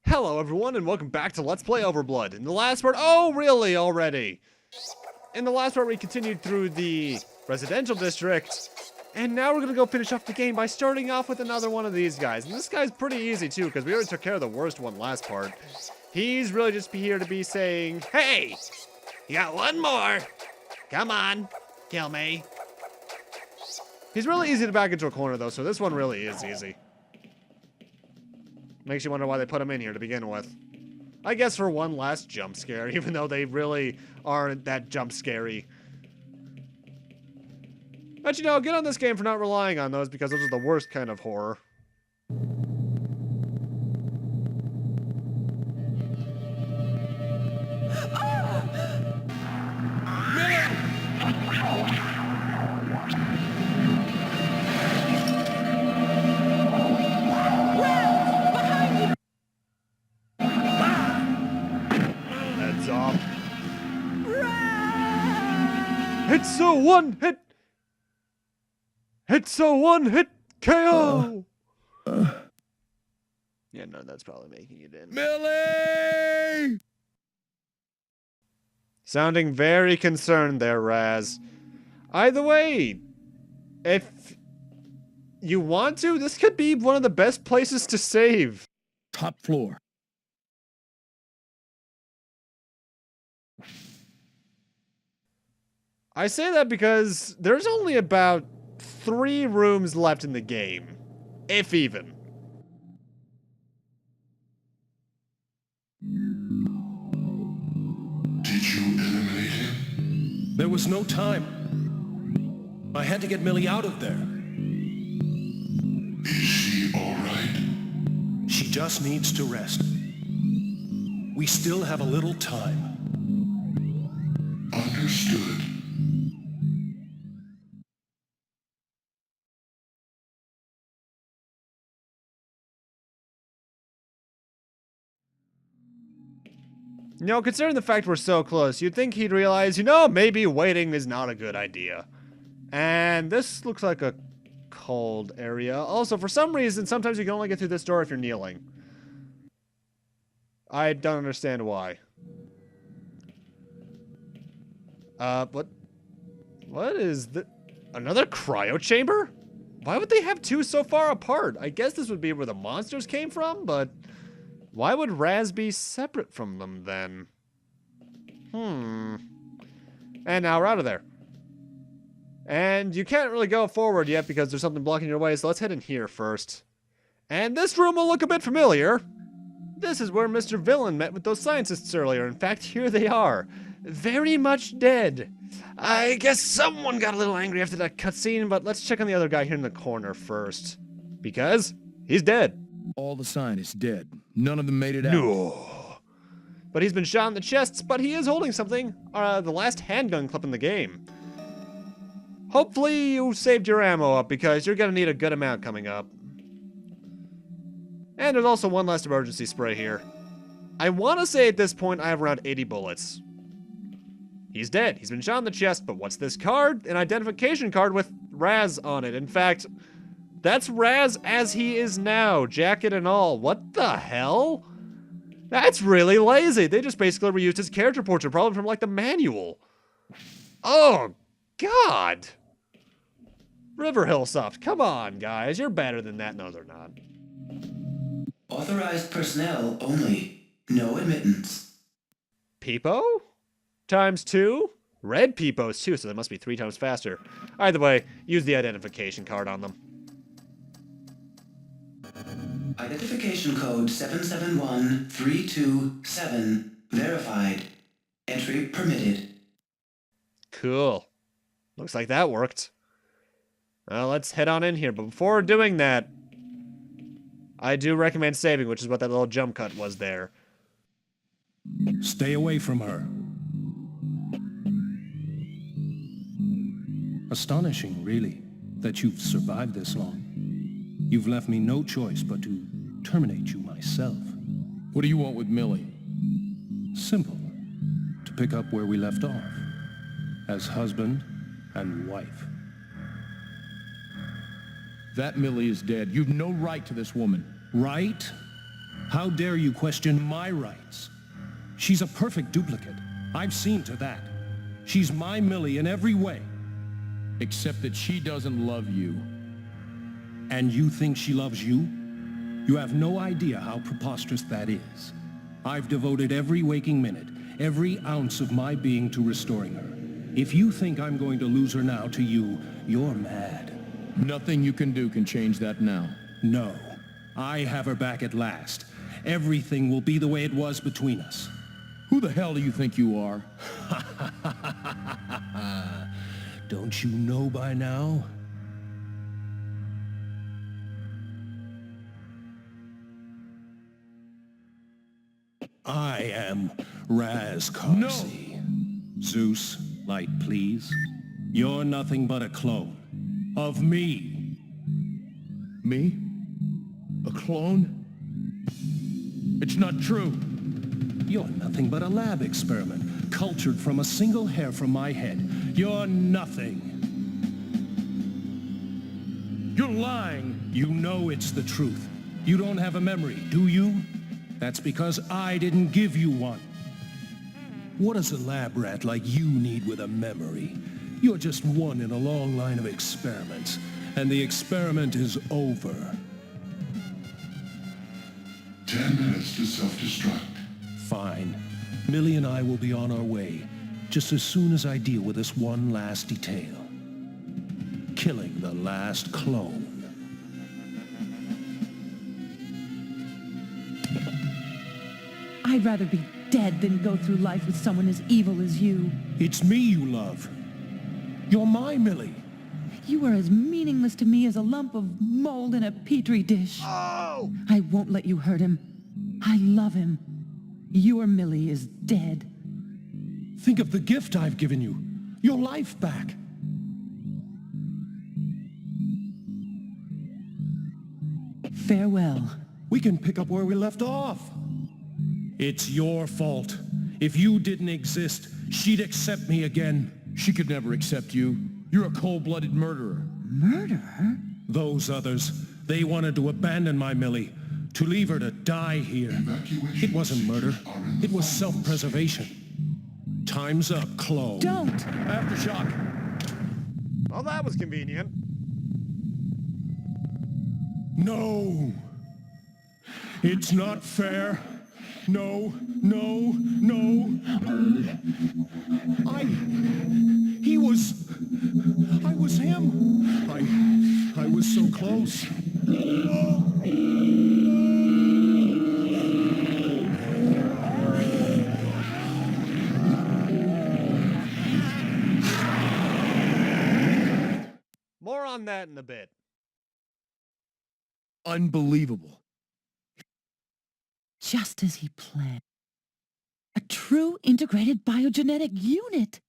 Hello everyone and welcome back to Let's Play OverBlood. In the last part, oh really already? In the last part we continued through the residential district, and now we're gonna go finish off the game by starting off with another one of these guys. And this guy's pretty easy too, because we already took care of the worst one last part. He's really just here to be saying, hey, you got one more. Come on, kill me. He's really easy to back into a corner though, so this one really is easy. Makes you wonder why they put him in here to begin with. I guess for one last jump scare, even though they really aren't that jump scary. But you know, good on this game for not relying on those, because those are the worst kind of horror. Heads off. It's a one-hit. It's a one-hit KO. Yeah, no, that's probably making it in. Millie! Sounding very concerned there, Raz. Either way, if you want to, this could be one of the best places to save. Top floor. I say that because there's only about 3 rooms left in the game, if even. Did you eliminate him? There was no time. I had to get Millie out of there. Is she alright? She just needs to rest. We still have a little time. Understood. You know, considering the fact we're so close, you'd think he'd realize, you know, maybe waiting is not a good idea. And this looks like a cold area. Also, for some reason, sometimes you can only get through this door if you're kneeling. I don't understand why. What is the... Another cryo chamber? Why would they have 2 so far apart? I guess this would be where the monsters came from, but... Why would Raz be separate from them, then? And now we're out of there. And you can't really go forward yet because there's something blocking your way, so let's head in here first. And this room will look a bit familiar. This is where Mr. Villain met with those scientists earlier. In fact, here they are. Very much dead. I guess someone got a little angry after that cutscene, but let's check on the other guy here in the corner first. Because he's dead. All the scientists dead. None of them made it out. No. But he's been shot in the chest, but he is holding something. The last handgun clip in the game. Hopefully you saved your ammo up, because you're gonna need a good amount coming up. And there's also one last emergency spray here. I want to say at this point I have around 80 bullets. He's dead. He's been shot in the chest, but what's this card? An identification card with Raz on it. In fact, that's Raz as he is now, jacket and all. What the hell? That's really lazy. They just basically reused his character portrait, probably from like the manual. Oh, God. River Hillsoft, come on, guys. You're better than that. No, they're not. Authorized personnel only. No admittance. Peepo? Times 2? Red Peepos too, so they must be 3 times faster. Either way, use the identification card on them. Identification code 771327. Verified. Entry permitted. Cool. Looks like that worked. Well, let's head on in here, but before doing that, I do recommend saving, which is what that little jump cut was there. Stay away from her. Astonishing, really, that you've survived this long. You've left me no choice but to terminate you myself. What do you want with Millie? Simple. To pick up where we left off. As husband and wife. That Millie is dead. You've no right to this woman. Right? How dare you question my rights? She's a perfect duplicate. I've seen to that. She's my Millie in every way. Except that she doesn't love you. And you think she loves you? You have no idea how preposterous that is. I've devoted every waking minute, every ounce of my being to restoring her. If you think I'm going to lose her now to you, you're mad. Nothing you can do can change that now. No. I have her back at last. Everything will be the way it was between us. Who the hell do you think you are? Don't you know by now? I am Raz Karsi. Zeus, light please. You're nothing but a clone. Of me. Me? A clone? It's not true. You're nothing but a lab experiment, cultured from a single hair from my head. You're nothing. You're lying. You know it's the truth. You don't have a memory, do you? That's because I didn't give you one. What does a lab rat like you need with a memory? You're just one in a long line of experiments, and the experiment is over. 10 minutes to self-destruct. Fine. Millie and I will be on our way, just as soon as I deal with this one last detail. Killing the last clone. I'd rather be dead than go through life with someone as evil as you. It's me you love. You're my Millie. You are as meaningless to me as a lump of mold in a petri dish. Oh! I won't let you hurt him. I love him. Your Millie is dead. Think of the gift I've given you. Your life back. Farewell. We can pick up where we left off. It's your fault. If you didn't exist, she'd accept me again. She could never accept you. You're a cold-blooded murderer. Murderer? Those others, they wanted to abandon my Millie, to leave her to die here. It wasn't murder. It was self-preservation. Time's up, clone. Don't! Aftershock. Well, that was convenient. No! It's not fair. No, no, no. I was him. I was so close. More on that in a bit. Unbelievable. Just as he planned. A true integrated biogenetic unit.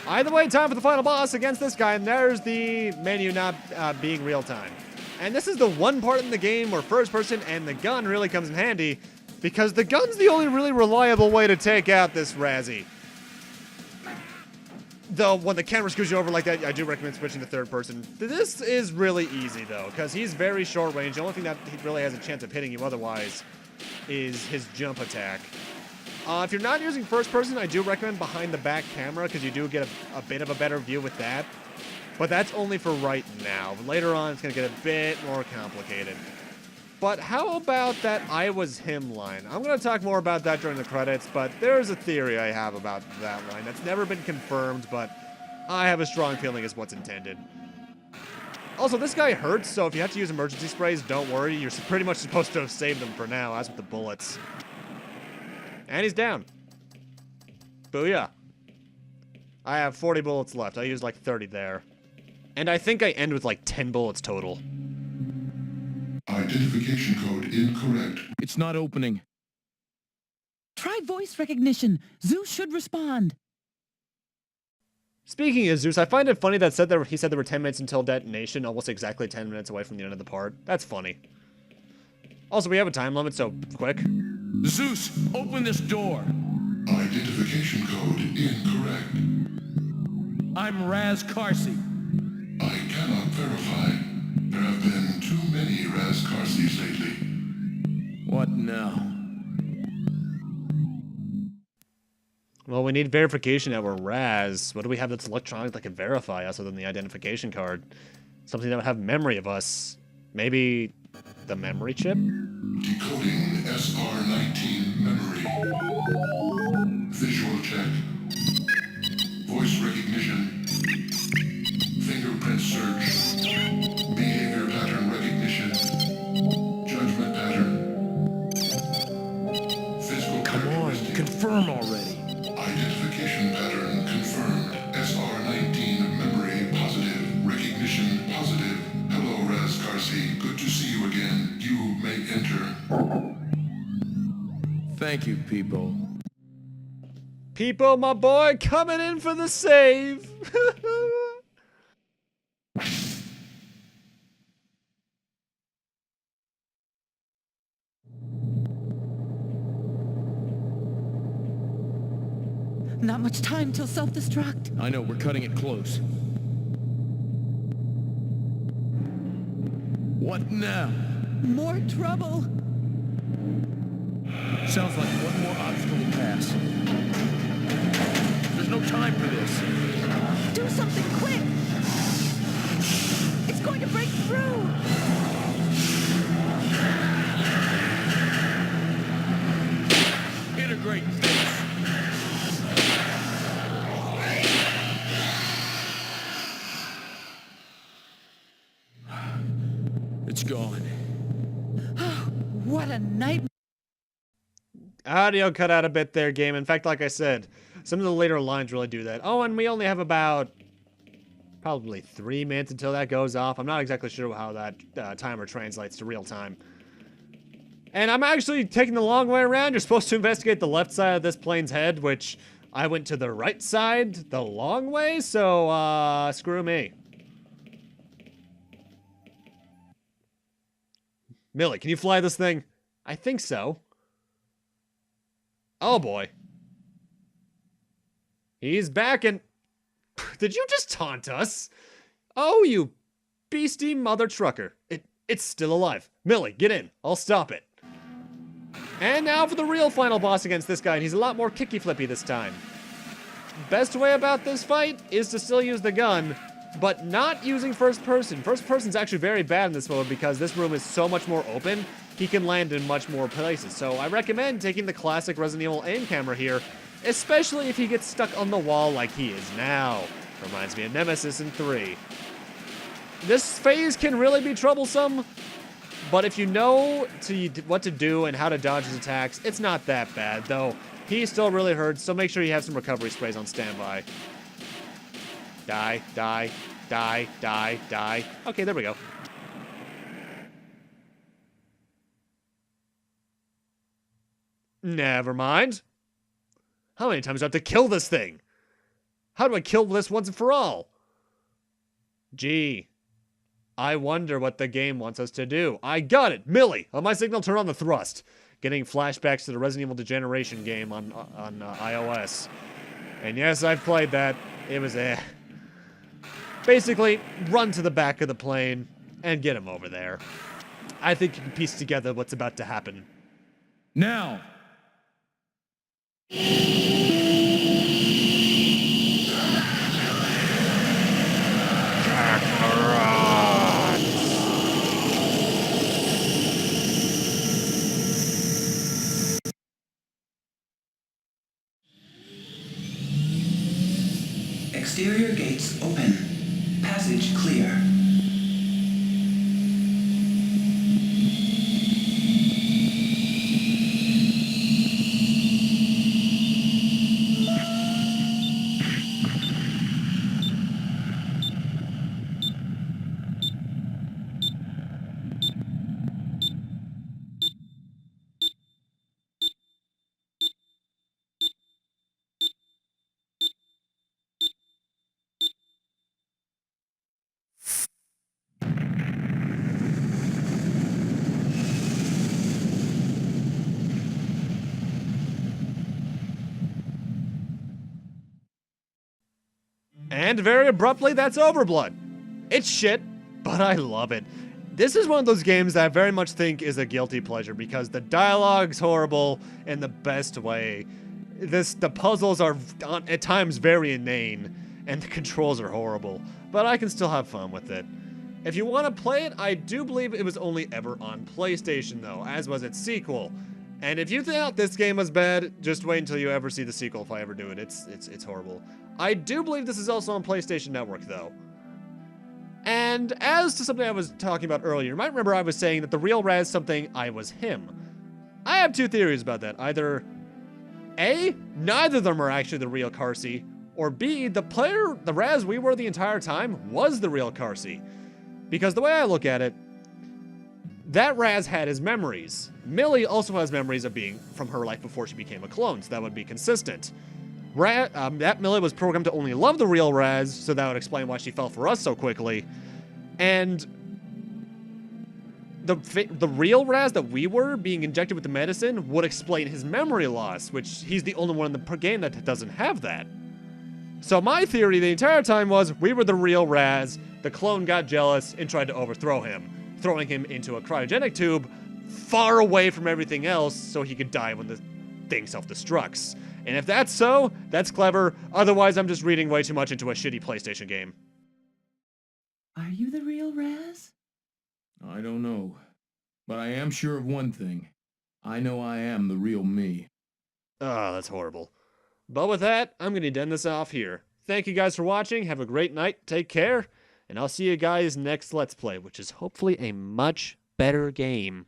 Either way, time for the final boss against this guy, and there's the menu not being real time. And this is the one part in the game where first person and the gun really comes in handy, because the gun's the only really reliable way to take out this Razzie. Though, when the camera screws you over like that, I do recommend switching to third person. This is really easy, though, because he's very short range. The only thing that he really has a chance of hitting you otherwise is his jump attack. If you're not using first person, I do recommend behind the back camera, because you do get a bit of a better view with that. But that's only for right now. Later on, it's going to get a bit more complicated. But how about that I was him line? I'm going to talk more about that during the credits, but there's a theory I have about that line that's never been confirmed, but I have a strong feeling is what's intended. Also, this guy hurts, so if you have to use emergency sprays, don't worry. You're pretty much supposed to have saved them for now, as with the bullets. And he's down. Booyah. I have 40 bullets left. I used like 30 there. And I think I end with like 10 bullets total. Identification code incorrect. It's not opening. Try voice recognition. Zeus should respond. Speaking of Zeus, I find it funny that he said there were 10 minutes until detonation, almost exactly 10 minutes away from the end of the part. That's funny. Also, we have a time limit, so quick. Zeus, open this door. Identification code incorrect. I'm Raz Karsi. I cannot verify. There have been too many Raz Carsees lately. What now? Well, we need verification that we're Raz. What do we have that's electronic that can verify us other than the identification card? Something that would have memory of us. Maybe the memory chip? Decoding SR-19 memory. Visual check. Voice recognition. Fingerprint search. Behavior pattern recognition. Judgment pattern. Physical Come on, characteristic. confirm already. Identification pattern confirmed. SR-19 memory positive. Recognition positive. Hello, Raz Carsey. Good to see you again. You may enter. Thank you, people. Peepo, my boy, coming in for the save! Not much time till self-destruct. I know, we're cutting it close. What now? More trouble. Sounds like one more obstacle to pass. There's no time for this. Do something quick. It's going to break through. Integrate this. It's gone. What a nightmare. Audio cut out a bit there, game. In fact, like I said, some of the later lines really do that. Oh, and we only have about probably 3 minutes until that goes off. I'm not exactly sure how that timer translates to real time. And I'm actually taking the long way around. You're supposed to investigate the left side of this plane's head, which I went to the right side the long way, so screw me. Millie, can you fly this thing? I think so. Oh boy. He's back and... Did you just taunt us? Oh, you beastie mother trucker. It's still alive. Millie, get in. I'll stop it. And now for the real final boss against this guy, and he's a lot more kicky-flippy this time. Best way about this fight is to still use the gun, but not using first person. First person's actually very bad in this mode because this room is so much more open, he can land in much more places. So I recommend taking the classic Resident Evil aim camera here, especially if he gets stuck on the wall like he is now. Reminds me of Nemesis in 3. This phase can really be troublesome, but if you know what to do and how to dodge his attacks, it's not that bad, though he still really hurts, so make sure you have some recovery sprays on standby. Die, die, die, die, die. Okay, there we go. Never mind. How many times do I have to kill this thing? How do I kill this once and for all? Gee. I wonder what the game wants us to do. I got it! Millie! On my signal, turn on the thrust. Getting flashbacks to the Resident Evil Degeneration game on iOS. And yes, I've played that. It was Basically, run to the back of the plane and get him over there. I think you can piece together what's about to happen. Now! Exterior gates open. Passage clear. And very abruptly, that's OverBlood. It's shit, but I love it. This is one of those games that I very much think is a guilty pleasure because the dialogue's horrible in the best way. The puzzles are at times very inane, and the controls are horrible, but I can still have fun with it. If you want to play it, I do believe it was only ever on PlayStation though, as was its sequel. And if you thought this game was bad, just wait until you ever see the sequel if I ever do it. It's horrible. I do believe this is also on PlayStation Network though. And as to something I was talking about earlier, you might remember I was saying that the real Raz something I was him. I have two theories about that. Either A, neither of them are actually the real Carsey, or B, the Raz we were the entire time was the real Carsey. Because the way I look at it, that Raz had his memories. Millie also has memories of being from her life before she became a clone, so that would be consistent. That Millie was programmed to only love the real Raz, so that would explain why she fell for us so quickly. And the real Raz that we were being injected with the medicine would explain his memory loss, which he's the only one in the game that doesn't have that. So my theory the entire time was we were the real Raz, the clone got jealous and tried to overthrow him, throwing him into a cryogenic tube far away from everything else so he could die when the thing self-destructs. And if that's so, that's clever. Otherwise, I'm just reading way too much into a shitty PlayStation game. Are you the real Raz? I don't know. But I am sure of one thing. I know I am the real me. Oh, that's horrible. But with that, I'm going to end this off here. Thank you guys for watching. Have a great night. Take care. And I'll see you guys next Let's Play, which is hopefully a much better game.